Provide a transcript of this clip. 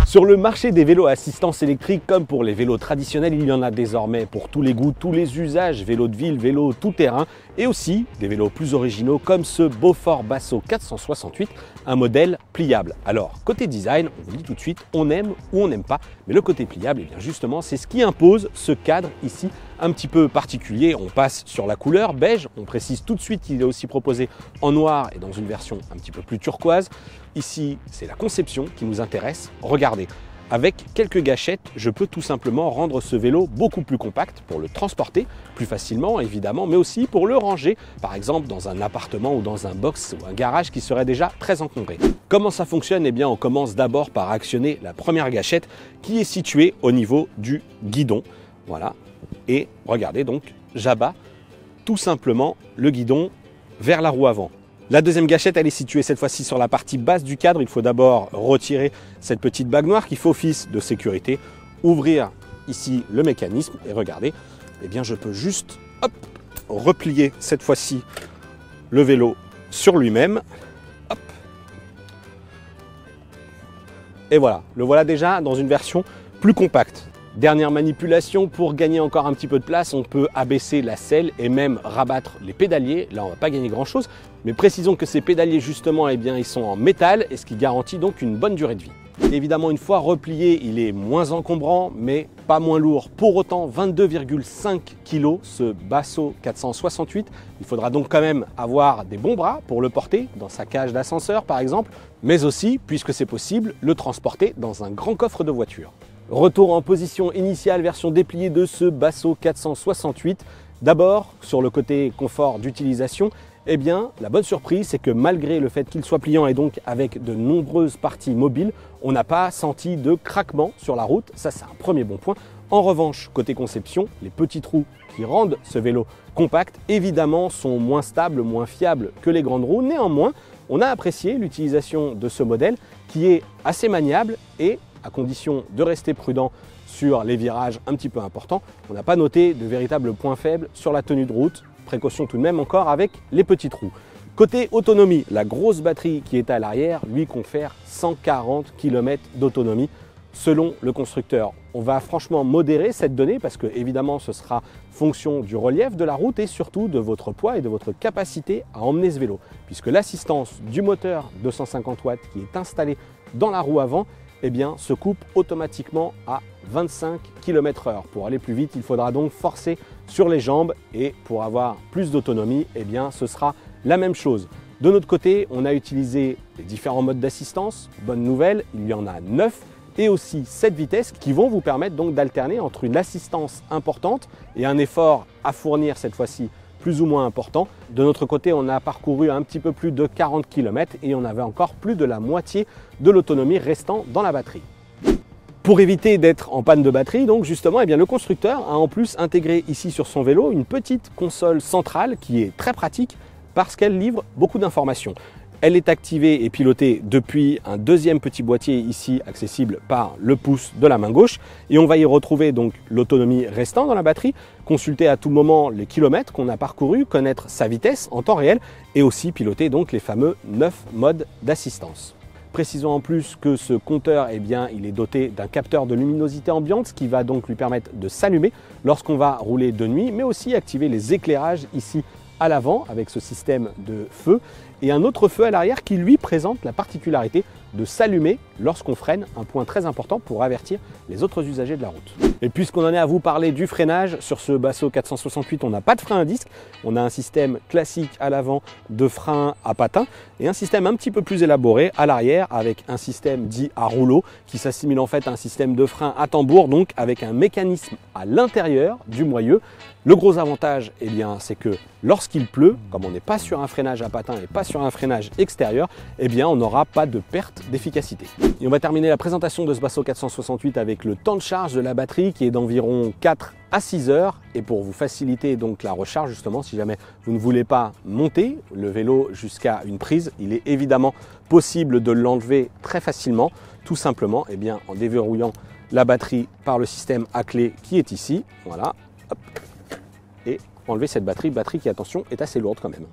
Sur le marché des vélos à assistance électrique, comme pour les vélos traditionnels, il y en a désormais pour tous les goûts, tous les usages, vélos de ville, vélos tout-terrain, et aussi des vélos plus originaux comme ce Beaufort Basso 468, un modèle pliable. Alors, côté design, on vous le dit tout de suite, on aime ou on n'aime pas, mais le côté pliable, eh bien justement, c'est ce qui impose ce cadre ici un petit peu particulier. On passe sur la couleur beige, on précise tout de suite qu'il est aussi proposé en noir et dans une version un petit peu plus turquoise. Ici, c'est la conception qui nous intéresse. Regardez, avec quelques gâchettes, je peux tout simplement rendre ce vélo beaucoup plus compact pour le transporter plus facilement évidemment, mais aussi pour le ranger, par exemple dans un appartement ou dans un box ou un garage qui serait déjà très encombré. Comment ça fonctionne? Eh bien, on commence d'abord par actionner la première gâchette qui est située au niveau du guidon. Voilà, et regardez donc, j'abats tout simplement le guidon vers la roue avant. La deuxième gâchette, elle est située cette fois-ci sur la partie basse du cadre. Il faut d'abord retirer cette petite bague noire qui fait office de sécurité, ouvrir ici le mécanisme et regardez, eh bien je peux juste hop, replier cette fois-ci le vélo sur lui-même. Et voilà, le voilà déjà dans une version plus compacte. Dernière manipulation, pour gagner encore un petit peu de place, on peut abaisser la selle et même rabattre les pédaliers. Là, on ne va pas gagner grand-chose, mais précisons que ces pédaliers, justement, eh bien, ils sont en métal et ce qui garantit donc une bonne durée de vie. Évidemment, une fois replié, il est moins encombrant, mais pas moins lourd. Pour autant, 22,5 kg, ce Basso 468. Il faudra donc quand même avoir des bons bras pour le porter dans sa cage d'ascenseur, par exemple, mais aussi, puisque c'est possible, le transporter dans un grand coffre de voiture. Retour en position initiale, version dépliée de ce Basso 468. D'abord, sur le côté confort d'utilisation, eh bien, la bonne surprise, c'est que malgré le fait qu'il soit pliant et donc avec de nombreuses parties mobiles, on n'a pas senti de craquement sur la route. Ça, c'est un premier bon point. En revanche, côté conception, les petits trous qui rendent ce vélo compact, évidemment, sont moins stables, moins fiables que les grandes roues. Néanmoins, on a apprécié l'utilisation de ce modèle qui est assez maniable et à condition de rester prudent sur les virages un petit peu importants. On n'a pas noté de véritables points faibles sur la tenue de route. Précaution tout de même encore avec les petits trous. Côté autonomie, la grosse batterie qui est à l'arrière lui confère 140 km d'autonomie selon le constructeur. On va franchement modérer cette donnée parce que évidemment ce sera fonction du relief de la route et surtout de votre poids et de votre capacité à emmener ce vélo. Puisque l'assistance du moteur 250 watts qui est installé dans la roue avant, eh bien, se coupe automatiquement à 25 km/h. Pour aller plus vite, il faudra donc forcer sur les jambes et pour avoir plus d'autonomie, eh bien, ce sera la même chose. De notre côté, on a utilisé les différents modes d'assistance. Bonne nouvelle, il y en a 9 et aussi 7 vitesses qui vont vous permettre donc d'alterner entre une assistance importante et un effort à fournir cette fois-ci plus ou moins important. De notre côté, on a parcouru un petit peu plus de 40 km et on avait encore plus de la moitié de l'autonomie restant dans la batterie. Pour éviter d'être en panne de batterie, donc justement, eh bien, le constructeur a en plus intégré ici sur son vélo une petite console centrale qui est très pratique parce qu'elle livre beaucoup d'informations. Elle est activée et pilotée depuis un deuxième petit boîtier ici accessible par le pouce de la main gauche et on va y retrouver donc l'autonomie restant dans la batterie, consulter à tout moment les kilomètres qu'on a parcourus, connaître sa vitesse en temps réel et aussi piloter donc les fameux 9 modes d'assistance. Précisons en plus que ce compteur, eh bien, il est doté d'un capteur de luminosité ambiante, ce qui va donc lui permettre de s'allumer lorsqu'on va rouler de nuit, mais aussi activer les éclairages ici à l'avant avec ce système de feu et un autre feu à l'arrière qui lui présente la particularité de s'allumer lorsqu'on freine, un point très important pour avertir les autres usagers de la route. Et puisqu'on en est à vous parler du freinage, sur ce Basso 468, on n'a pas de frein à disque, on a un système classique à l'avant de frein à patins et un système un petit peu plus élaboré à l'arrière avec un système dit à rouleau qui s'assimile en fait à un système de frein à tambour, donc avec un mécanisme à l'intérieur du moyeu. Le gros avantage, eh bien, c'est que lorsqu'il pleut, comme on n'est pas sur un freinage à patins et pas sur un freinage extérieur, eh bien, on n'aura pas de perte d'efficacité. Et on va terminer la présentation de ce Basso 468 avec le temps de charge de la batterie qui est d'environ 4 à 6 heures. Et pour vous faciliter donc la recharge, justement, si jamais vous ne voulez pas monter le vélo jusqu'à une prise, il est évidemment possible de l'enlever très facilement, tout simplement eh bien, en déverrouillant la batterie par le système à clé qui est ici. Voilà. Hop. Et enlever cette batterie qui, attention, est assez lourde quand même.